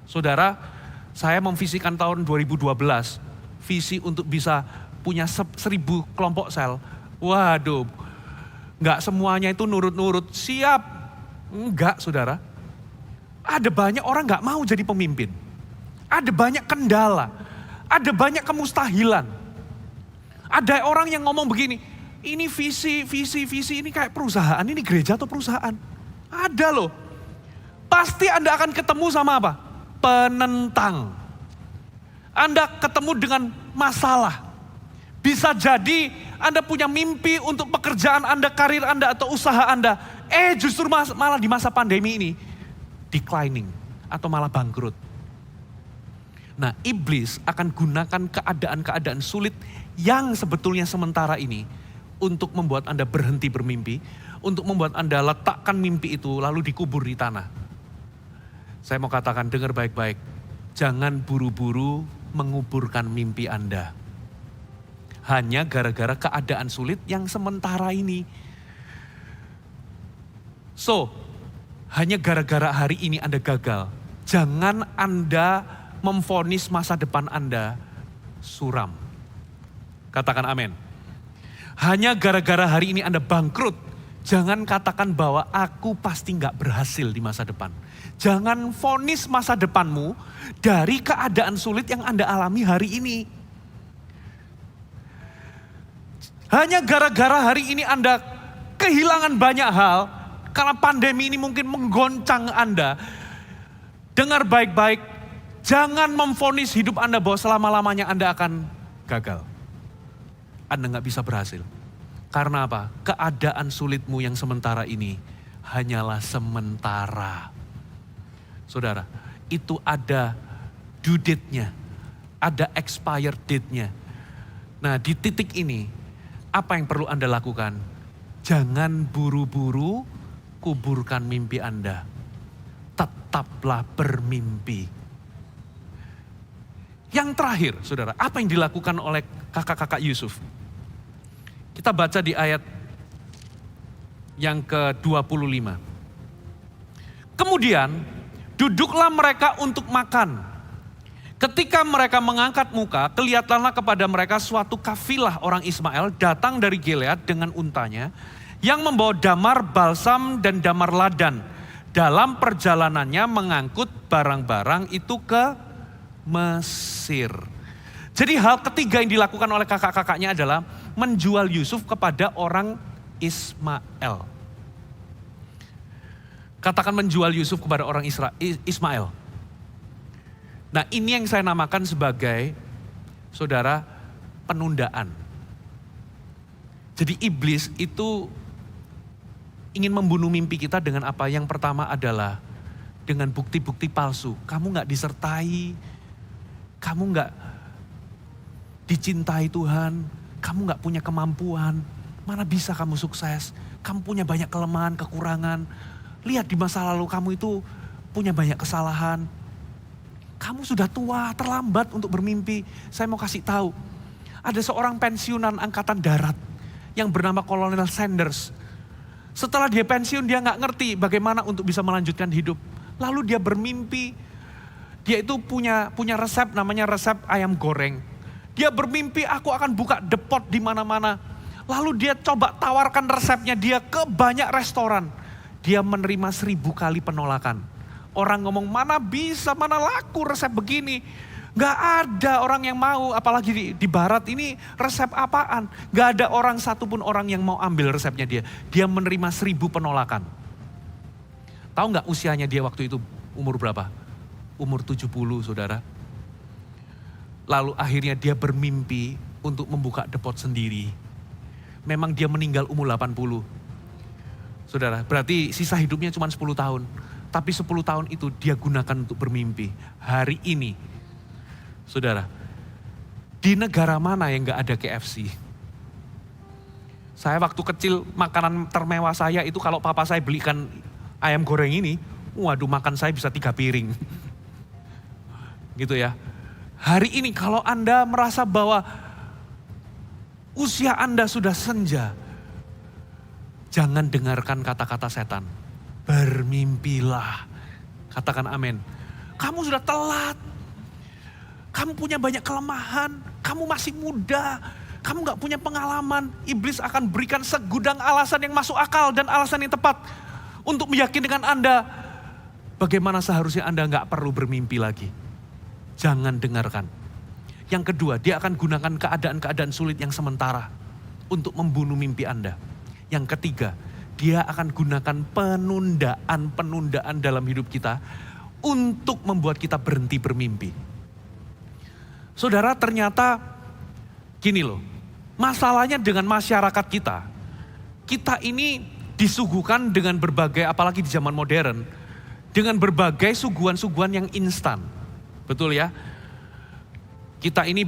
Saudara, saya memvisikan tahun 2012, visi untuk bisa punya 1.000 kelompok sel. Waduh, enggak semuanya itu nurut-nurut, siap. Enggak, saudara. Ada banyak orang enggak mau jadi pemimpin. Ada banyak kendala, ada banyak kemustahilan. Ada orang yang ngomong begini, ini visi ini kayak perusahaan, ini gereja atau perusahaan? Ada loh. Pasti Anda akan ketemu sama apa? Penentang. Anda ketemu dengan masalah. Bisa jadi Anda punya mimpi untuk pekerjaan Anda, karir Anda atau usaha Anda. Justru malah di masa pandemi ini declining atau malah bangkrut. Nah, iblis akan gunakan keadaan-keadaan sulit yang sebetulnya sementara ini untuk membuat Anda berhenti bermimpi, untuk membuat Anda letakkan mimpi itu lalu dikubur di tanah. Saya mau katakan, dengar baik-baik, jangan buru-buru menguburkan mimpi Anda. Hanya gara-gara keadaan sulit yang sementara ini. So, hanya gara-gara hari ini Anda gagal. Jangan Anda memvonis masa depan Anda suram. Katakan amin. Hanya gara-gara hari ini Anda bangkrut, jangan katakan bahwa aku pasti gak berhasil di masa depan. Jangan vonis masa depanmu dari keadaan sulit yang Anda alami hari ini. Hanya gara-gara hari ini Anda kehilangan banyak hal, karena pandemi ini mungkin menggoncang Anda. Dengar baik-baik, jangan memvonis hidup Anda bahwa selama-lamanya Anda akan gagal. Anda gak bisa berhasil. Karena apa? Keadaan sulitmu yang sementara ini hanyalah sementara. Saudara, itu ada due date-nya, ada expired date-nya. Nah, di titik ini, apa yang perlu Anda lakukan? Jangan buru-buru kuburkan mimpi Anda. Tetaplah bermimpi. Yang terakhir, saudara, apa yang dilakukan oleh kakak-kakak Yusuf? Kita baca di ayat yang ke-25. Kemudian, duduklah mereka untuk makan. Ketika mereka mengangkat muka, kelihatanlah kepada mereka suatu kafilah orang Ismail datang dari Gilead dengan untanya, yang membawa damar balsam dan damar ladan. Dalam perjalanannya mengangkut barang-barang itu ke Mesir. Jadi hal ketiga yang dilakukan oleh kakak-kakaknya adalah menjual Yusuf kepada orang Ismail. Katakan menjual Yusuf kepada orang Ismail. Nah, ini yang saya namakan sebagai, saudara, penundaan. Jadi iblis itu ingin membunuh mimpi kita dengan apa? Yang pertama adalah dengan bukti-bukti palsu. Kamu gak disertai, kamu gak dicintai Tuhan, kamu gak punya kemampuan, mana bisa kamu sukses, kamu punya banyak kelemahan, kekurangan. Lihat di masa lalu kamu itu punya banyak kesalahan. Kamu sudah tua, terlambat untuk bermimpi. Saya mau kasih tahu, ada seorang pensiunan angkatan darat yang bernama Kolonel Sanders. Setelah dia pensiun, dia gak ngerti bagaimana untuk bisa melanjutkan hidup. Lalu dia bermimpi. Dia itu punya resep, namanya resep ayam goreng. Dia bermimpi, aku akan buka depot di mana-mana. Lalu dia coba tawarkan resepnya dia ke banyak restoran. Dia menerima 1000 kali penolakan. Orang ngomong, mana bisa, mana laku resep begini. Gak ada orang yang mau, apalagi di barat ini resep apaan. Gak ada orang satupun orang yang mau ambil resepnya dia. Dia menerima 1000 penolakan. Tahu gak usianya dia waktu itu umur berapa? Umur 70, saudara. Lalu akhirnya dia bermimpi untuk membuka depot sendiri. Memang dia meninggal umur 80. Saudara, berarti sisa hidupnya cuma 10 tahun. Tapi 10 tahun itu dia gunakan untuk bermimpi. Hari ini, saudara, di negara mana yang gak ada KFC? Saya waktu kecil, makanan termewah saya itu kalau papa saya belikan ayam goreng ini, Waduh, makan saya bisa 3 piring. Gitu ya. Hari ini kalau Anda merasa bahwa usia Anda sudah senja, jangan dengarkan kata-kata setan. Bermimpilah. Katakan amin. Kamu sudah telat. Kamu punya banyak kelemahan. Kamu masih muda. Kamu gak punya pengalaman. Iblis akan berikan segudang alasan yang masuk akal dan alasan yang tepat untuk meyakinkan Anda bagaimana seharusnya Anda gak perlu bermimpi lagi. Jangan dengarkan. Yang kedua, dia akan gunakan keadaan-keadaan sulit yang sementara untuk membunuh mimpi Anda. Yang ketiga, dia akan gunakan penundaan-penundaan dalam hidup kita untuk membuat kita berhenti bermimpi. Saudara, ternyata gini loh, masalahnya dengan masyarakat kita ini disuguhkan dengan berbagai, apalagi di zaman modern, dengan berbagai suguhan-suguhan yang instan. Betul ya? Kita ini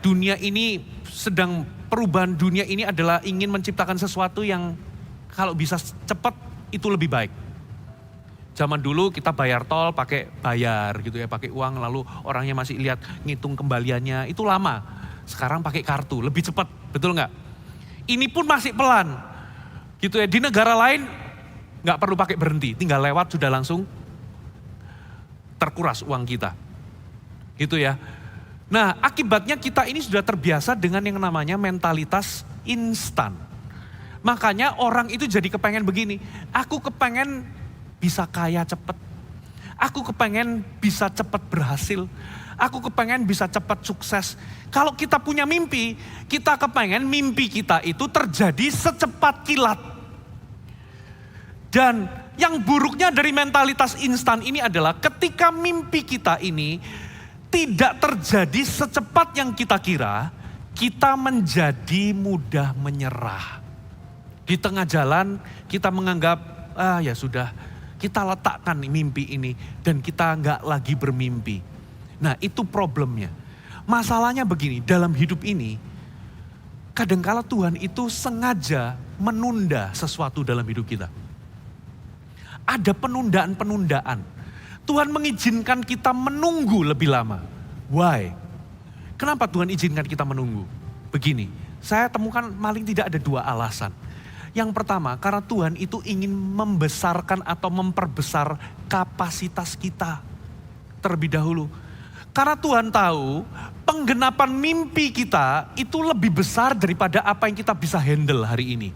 dunia ini sedang, perubahan dunia ini adalah ingin menciptakan sesuatu yang kalau bisa cepat itu lebih baik. Zaman dulu kita bayar tol pakai bayar gitu ya, pakai uang, lalu orangnya masih lihat ngitung kembaliannya, itu lama. Sekarang pakai kartu, lebih cepat, betul nggak? Ini pun masih pelan, gitu ya. Di negara lain nggak perlu pakai berhenti, tinggal lewat sudah langsung terkuras uang kita, gitu ya. Nah, akibatnya kita ini sudah terbiasa dengan yang namanya mentalitas instan. Makanya orang itu jadi kepengen begini, aku kepengen bisa kaya cepat, aku kepengen bisa cepat berhasil, aku kepengen bisa cepat sukses. Kalau kita punya mimpi, kita kepengen mimpi kita itu terjadi secepat kilat. Dan yang buruknya dari mentalitas instan ini adalah ketika mimpi kita ini tidak terjadi secepat yang kita kira, kita menjadi mudah menyerah. Di tengah jalan kita menganggap, ya sudah, kita letakkan mimpi ini dan kita nggak lagi bermimpi. Nah, itu problemnya. Masalahnya begini, dalam hidup ini kadangkala Tuhan itu sengaja menunda sesuatu dalam hidup kita. Ada penundaan-penundaan. Tuhan mengizinkan kita menunggu lebih lama. Why? Kenapa Tuhan izinkan kita menunggu? Begini, saya temukan paling tidak ada 2 alasan. Yang pertama, karena Tuhan itu ingin membesarkan atau memperbesar kapasitas kita terlebih dahulu. Karena Tuhan tahu penggenapan mimpi kita itu lebih besar daripada apa yang kita bisa handle hari ini.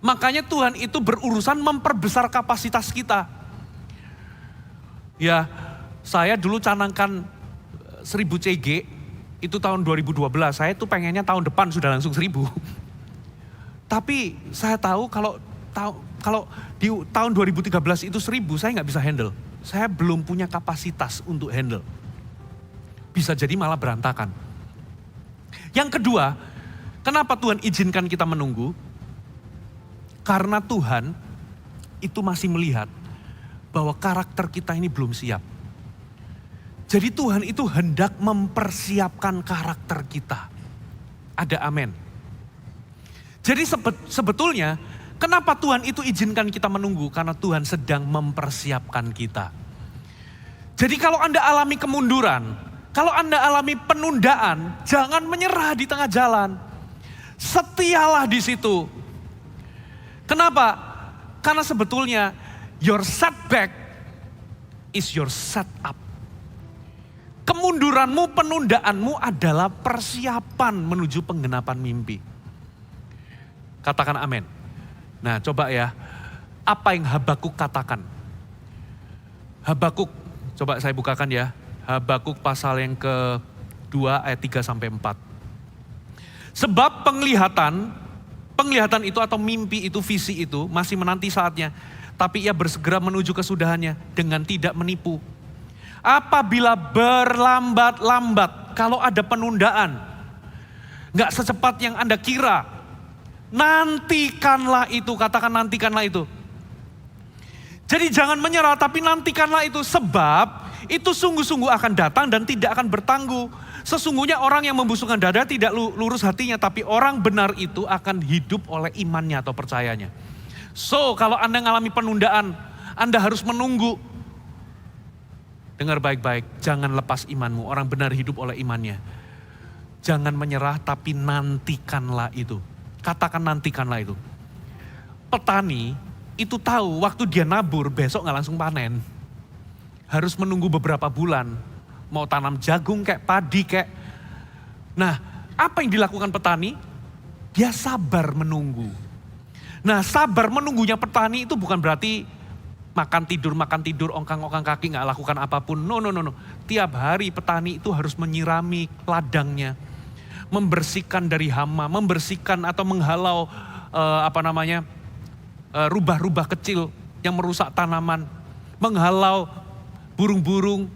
Makanya Tuhan itu berurusan memperbesar kapasitas kita. Ya, saya dulu canangkan 1000 CG, itu tahun 2012, saya tuh pengennya tahun depan sudah langsung 1000. Tapi saya tahu kalau di tahun 2013 itu 1000 saya nggak bisa handle. Saya belum punya kapasitas untuk handle. Bisa jadi malah berantakan. Yang kedua, kenapa Tuhan izinkan kita menunggu? Karena Tuhan itu masih melihat bahwa karakter kita ini belum siap. Jadi Tuhan itu hendak mempersiapkan karakter kita. Ada amin. Jadi sebetulnya kenapa Tuhan itu izinkan kita menunggu? Karena Tuhan sedang mempersiapkan kita. Jadi kalau Anda alami kemunduran, kalau Anda alami penundaan, jangan menyerah di tengah jalan. Setialah di situ. Kenapa? Karena sebetulnya your setback is your setup. Kemunduranmu, penundaanmu adalah persiapan menuju penggenapan mimpi. Katakan amin. Nah, coba ya, apa yang Habakuk katakan? Habakuk, coba saya bukakan ya. Habakuk pasal yang ke-2 ayat 3-4. Sebab penglihatan itu atau mimpi itu, visi itu masih menanti saatnya. Tapi ia bersegera menuju kesudahannya dengan tidak menipu. Apabila berlambat-lambat, kalau ada penundaan, gak secepat yang Anda kira, nantikanlah itu, katakan nantikanlah itu. Jadi jangan menyerah, tapi nantikanlah itu, sebab itu sungguh-sungguh akan datang dan tidak akan bertangguh. Sesungguhnya orang yang membusungkan dada tidak lurus hatinya, tapi orang benar itu akan hidup oleh imannya atau percayanya. So, kalau Anda mengalami penundaan, Anda harus menunggu. Dengar baik-baik, jangan lepas imanmu. Orang benar hidup oleh imannya. Jangan menyerah tapi nantikanlah itu. Katakan nantikanlah itu. Petani itu tahu waktu dia nabur besok gak langsung panen. Harus menunggu beberapa bulan. Mau tanam jagung kayak padi kayak. Nah, apa yang dilakukan petani? Dia sabar menunggu. Nah, sabar menunggunya petani itu bukan berarti makan tidur, ongkang-ongkang kaki gak lakukan apapun. No. Tiap hari petani itu harus menyirami ladangnya. Membersihkan dari hama, membersihkan atau menghalau rubah-rubah kecil yang merusak tanaman. Menghalau burung-burung,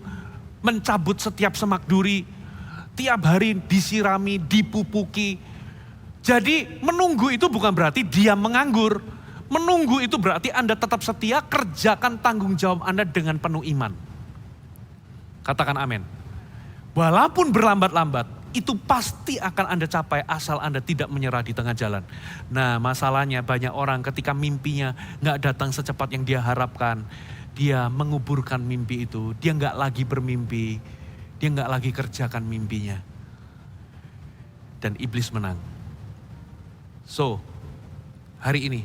mencabut setiap semak duri. Tiap hari disirami, dipupuki. Jadi menunggu itu bukan berarti diam menganggur. Menunggu itu berarti Anda tetap setia, kerjakan tanggung jawab Anda dengan penuh iman. Katakan amin. Walaupun berlambat-lambat, itu pasti akan Anda capai asal Anda tidak menyerah di tengah jalan. Nah, masalahnya banyak orang ketika mimpinya gak datang secepat yang dia harapkan. Dia menguburkan mimpi itu, dia gak lagi bermimpi, dia gak lagi kerjakan mimpinya. Dan iblis menang. So, hari ini,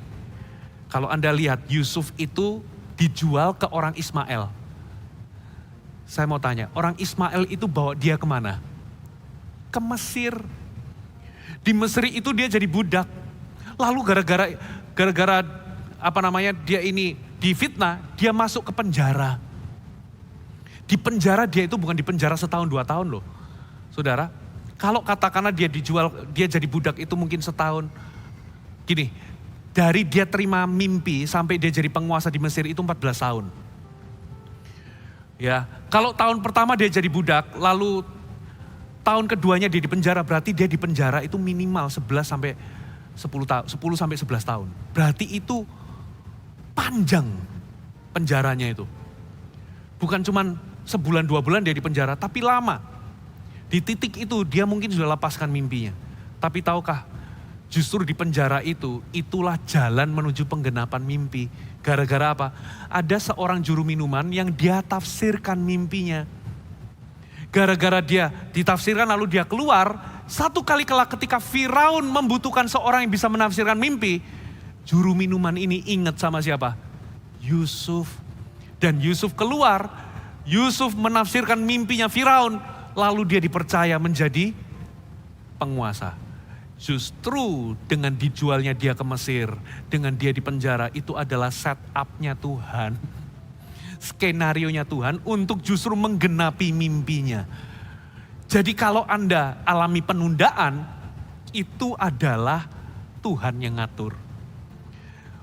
kalau Anda lihat Yusuf itu dijual ke orang Ismail. Saya mau tanya, orang Ismail itu bawa dia kemana? Ke Mesir. Di Mesir itu dia jadi budak. Lalu gara-gara dia ini difitnah, dia masuk ke penjara. Di penjara dia itu bukan di penjara setahun 2 tahun loh. Saudara, kalau katakanlah dia dijual, dia jadi budak itu mungkin setahun. Gini, dari dia terima mimpi sampai dia jadi penguasa di Mesir itu 14 tahun. Ya, kalau tahun pertama dia jadi budak, lalu tahun keduanya dia di penjara, berarti dia di penjara itu minimal 11 sampai 11 tahun. Berarti itu panjang penjaranya itu. Bukan cuman sebulan 2 bulan dia di penjara, tapi lama. Di titik itu dia mungkin sudah lepaskan mimpinya. Tapi tahukah, justru di penjara itu, itulah jalan menuju penggenapan mimpi. Gara-gara apa? Ada seorang juru minuman yang dia tafsirkan mimpinya. Gara-gara dia ditafsirkan lalu dia keluar, satu kali kelak ketika Firaun membutuhkan seorang yang bisa menafsirkan mimpi, juru minuman ini ingat sama siapa? Yusuf. Dan Yusuf keluar, Yusuf menafsirkan mimpinya Firaun, lalu dia dipercaya menjadi penguasa. Justru dengan dijualnya dia ke Mesir, dengan dia di penjara, itu adalah set-up-nya Tuhan. Skenario-nya Tuhan untuk justru menggenapi mimpinya. Jadi kalau Anda alami penundaan, itu adalah Tuhan yang ngatur.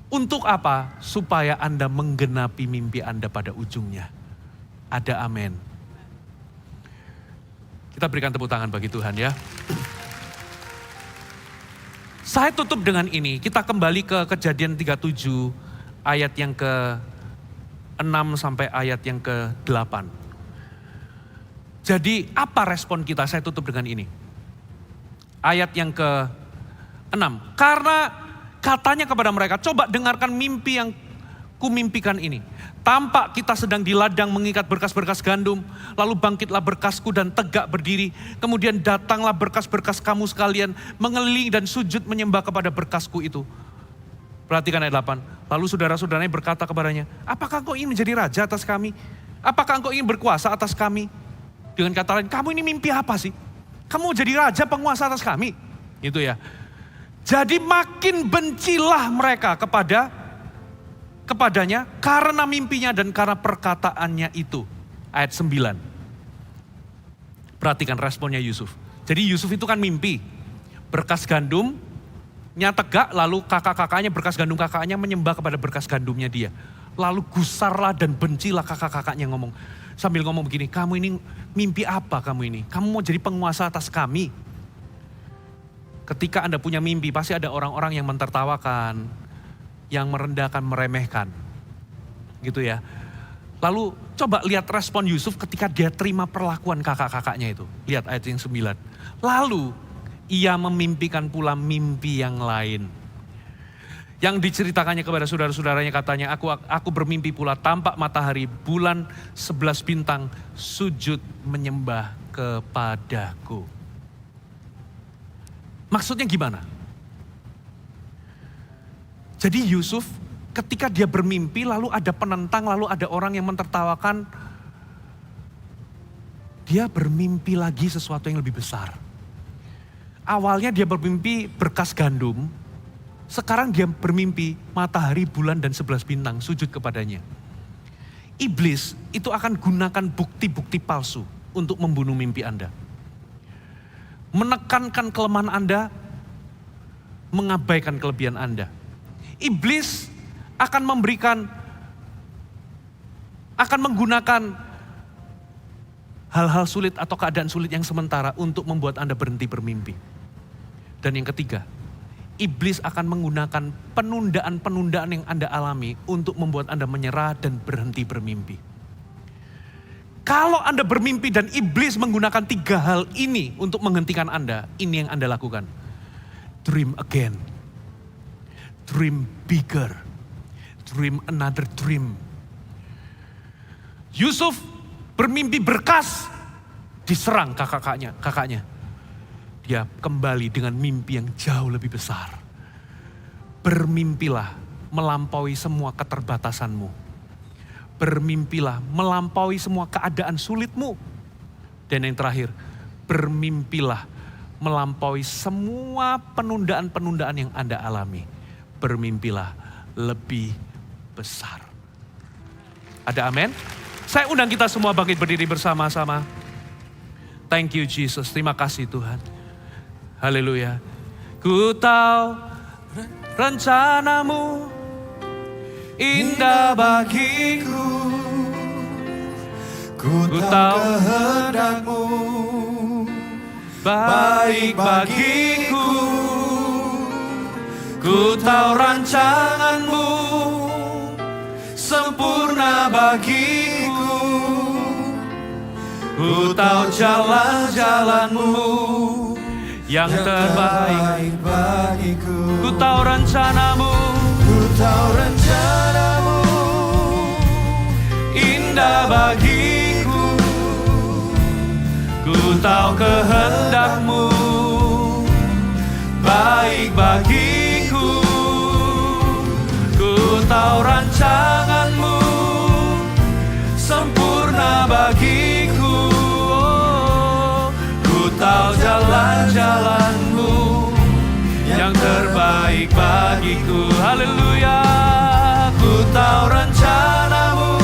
Untuk apa? Supaya Anda menggenapi mimpi Anda pada ujungnya. Ada amin. Kita berikan tepuk tangan bagi Tuhan ya. Saya tutup dengan ini, kita kembali ke Kejadian 37 ayat yang ke-6 sampai ayat yang ke-8. Jadi apa respon kita? Saya tutup dengan ini. Ayat yang ke-6. Karena katanya kepada mereka, coba dengarkan mimpi yang kumimpikan ini. Tampak kita sedang di ladang mengikat berkas-berkas gandum, lalu bangkitlah berkasku dan tegak berdiri. Kemudian datanglah berkas-berkas kamu sekalian, mengelilingi dan sujud menyembah kepada berkasku itu. Perhatikan ayat 8. Lalu saudara-saudaranya berkata kepadanya, apakah engkau ingin menjadi raja atas kami? Apakah engkau ingin berkuasa atas kami? Dengan kata lain, kamu ini mimpi apa sih? Kamu jadi raja penguasa atas kami? Gitu ya. Jadi makin bencilah mereka kepadanya karena mimpinya dan karena perkataannya itu. Ayat 9. Perhatikan responnya Yusuf. Jadi Yusuf itu kan mimpi. Berkas gandumnya tegak, lalu kakak-kakaknya, berkas gandum kakaknya menyembah kepada berkas gandumnya dia. Lalu gusarlah dan bencilah kakak-kakaknya ngomong. Sambil ngomong begini, kamu ini mimpi apa kamu ini? Kamu mau jadi penguasa atas kami? Ketika Anda punya mimpi, pasti ada orang-orang yang mentertawakan, yang merendahkan, meremehkan. Gitu ya. Lalu coba lihat respon Yusuf ketika dia terima perlakuan kakak-kakaknya itu. Lihat ayat yang 9. Lalu ia memimpikan pula mimpi yang lain. Yang diceritakannya kepada saudara-saudaranya katanya, aku bermimpi pula tampak matahari, bulan, 11 bintang sujud menyembah kepadaku. Maksudnya gimana? Jadi Yusuf ketika dia bermimpi lalu ada penentang, lalu ada orang yang mentertawakan. Dia bermimpi lagi sesuatu yang lebih besar. Awalnya dia bermimpi berkas gandum. Sekarang dia bermimpi matahari, bulan, dan 11 bintang sujud kepadanya. Iblis itu akan gunakan bukti-bukti palsu untuk membunuh mimpi Anda. Menekankan kelemahan Anda, mengabaikan kelebihan Anda. Iblis akan menggunakan hal-hal sulit atau keadaan sulit yang sementara untuk membuat Anda berhenti bermimpi. Dan yang ketiga, Iblis akan menggunakan penundaan-penundaan yang Anda alami untuk membuat Anda menyerah dan berhenti bermimpi. Kalau Anda bermimpi dan iblis menggunakan 3 hal ini untuk menghentikan Anda, ini yang Anda lakukan. Dream again. Dream bigger. Dream another dream. Yusuf bermimpi berkas, diserang kakaknya. Dia kembali dengan mimpi yang jauh lebih besar. Bermimpilah melampaui semua keterbatasanmu. Bermimpilah melampaui semua keadaan sulitmu. Dan yang terakhir, bermimpilah melampaui semua penundaan-penundaan yang Anda alami. Bermimpilah lebih besar. Ada amin? Saya undang kita semua bangkit berdiri bersama-sama. Thank you Jesus, terima kasih Tuhan. Haleluya. Ku tahu rencanamu indah bagiku. Ku tahu kehendakmu baik bagiku. Ku tahu rancanganmu sempurna bagiku. Ku tahu jalan-jalanmu yang terbaik bagiku. Ku tahu rencanamu, indah bagiku. Ku tahu kehendakmu baik bagiku. Ku tahu rancanganmu sempurna bagiku. Tahu jalan-jalanmu yang terbaik bagiku. Haleluya. Ku tahu rencanamu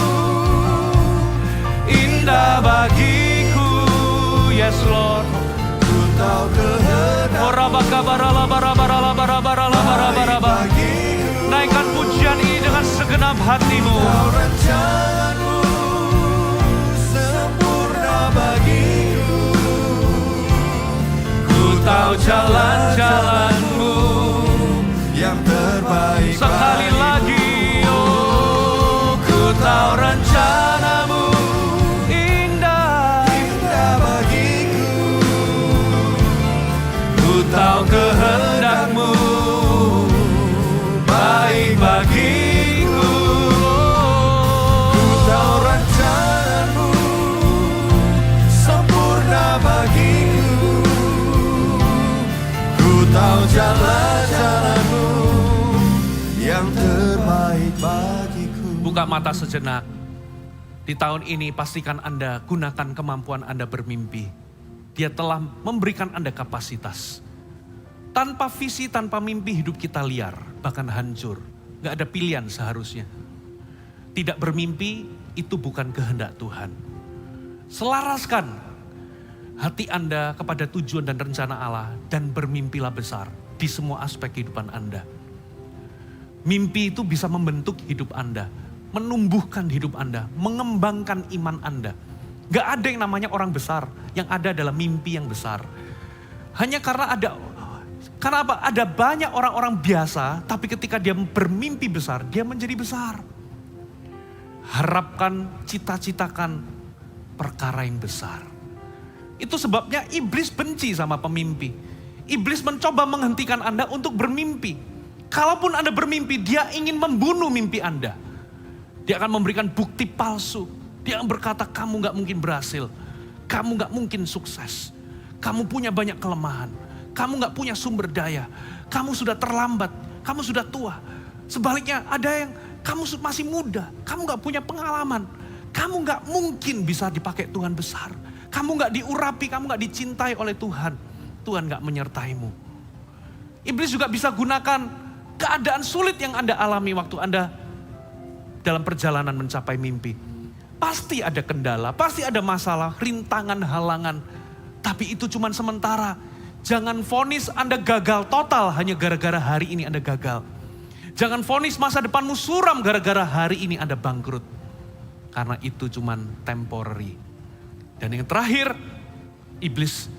indah bagiku. Yes Lord. Ku tahu kehendakmu. Naikkan pujian ini dengan segenap hatimu. Tahu rencanamu sempurna bagiku. Tahu jalan-jalanmu yang terbaik. Sekali lagi, oh, ku tahu rencanamu indah bagiku. Ku tahu kehendakmu baik bagiku. Ku tahu rencanamu sempurna bagiku. Tahu jalan-jalanmu yang terbaik bagiku. Buka mata sejenak. Di tahun ini pastikan Anda gunakan kemampuan Anda bermimpi. Dia telah memberikan Anda kapasitas. Tanpa visi, tanpa mimpi hidup kita liar, bahkan hancur. Gak ada pilihan seharusnya. Tidak bermimpi itu bukan kehendak Tuhan. Selaraskan hati Anda kepada tujuan dan rencana Allah dan bermimpilah besar di semua aspek kehidupan Anda. Mimpi itu bisa membentuk hidup Anda, menumbuhkan hidup Anda, mengembangkan iman Anda. Gak ada yang namanya orang besar, yang ada adalah mimpi yang besar. Hanya karena ada banyak orang-orang biasa, tapi ketika dia bermimpi besar, dia menjadi besar. Harapkan, cita-citakan perkara yang besar. Itu sebabnya iblis benci sama pemimpi. Iblis mencoba menghentikan Anda untuk bermimpi. Kalaupun Anda bermimpi, dia ingin membunuh mimpi Anda. Dia akan memberikan bukti palsu. Dia akan berkata, kamu gak mungkin berhasil. Kamu gak mungkin sukses. Kamu punya banyak kelemahan. Kamu gak punya sumber daya. Kamu sudah terlambat. Kamu sudah tua. Sebaliknya ada yang kamu masih muda. Kamu gak punya pengalaman. Kamu gak mungkin bisa dipakai Tuhan besar. Kamu gak diurapi, kamu gak dicintai oleh Tuhan. Tuhan gak menyertaimu. Iblis juga bisa gunakan keadaan sulit yang Anda alami waktu Anda dalam perjalanan mencapai mimpi. Pasti ada kendala, pasti ada masalah, rintangan, halangan. Tapi itu cuma sementara. Jangan vonis Anda gagal total hanya gara-gara hari ini Anda gagal. Jangan vonis masa depanmu suram gara-gara hari ini Anda bangkrut. Karena itu cuma temporary. Dan yang terakhir, iblis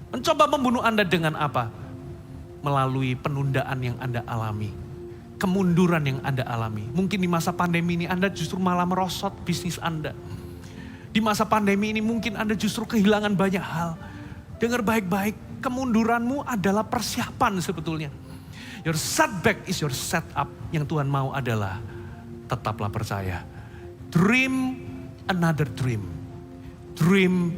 mencoba membunuh Anda dengan apa? Melalui penundaan yang Anda alami. Kemunduran yang Anda alami. Mungkin di masa pandemi ini Anda justru malah merosot bisnis Anda. Di masa pandemi ini mungkin Anda justru kehilangan banyak hal. Dengar baik-baik, kemunduranmu adalah persiapan sebetulnya. Your setback is your setup. Yang Tuhan mau adalah tetaplah percaya. Dream another dream. Dream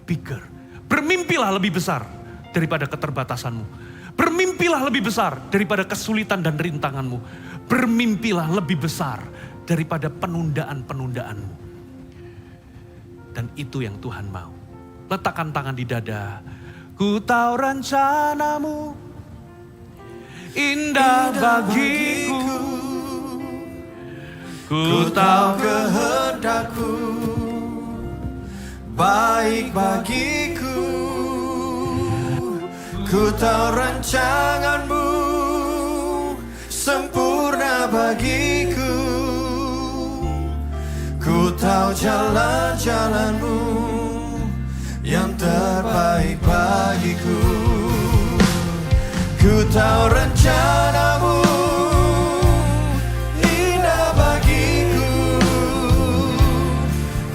bigger. Bermimpilah lebih besar daripada keterbatasanmu. Bermimpilah lebih besar daripada kesulitan dan rintanganmu. Bermimpilah lebih besar daripada penundaan-penundaanmu. Dan itu yang Tuhan mau. Letakkan tangan di dada. Ku tahu rencanamu indah bagiku. Ku tahu kehendakku baik bagiku. Ku tahu rancanganmu sempurna bagiku. Ku tahu jalan-jalanmu yang terbaik bagiku. Ku tahu rencanamu indah bagiku.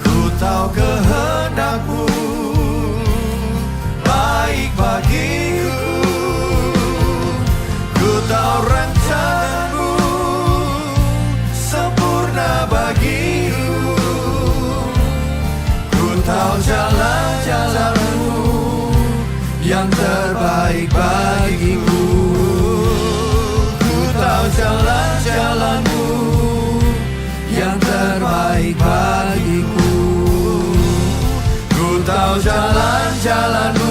Ku tahu kehendakmu baik bagiku. Ku tahu rancanganmu sempurna bagiku. Ku tahu jalan-jalanmu yang terbaik bagiku. Ku tahu jalan-jalanmu yang terbaik bagiku. Ku tahu jalan-jalanmu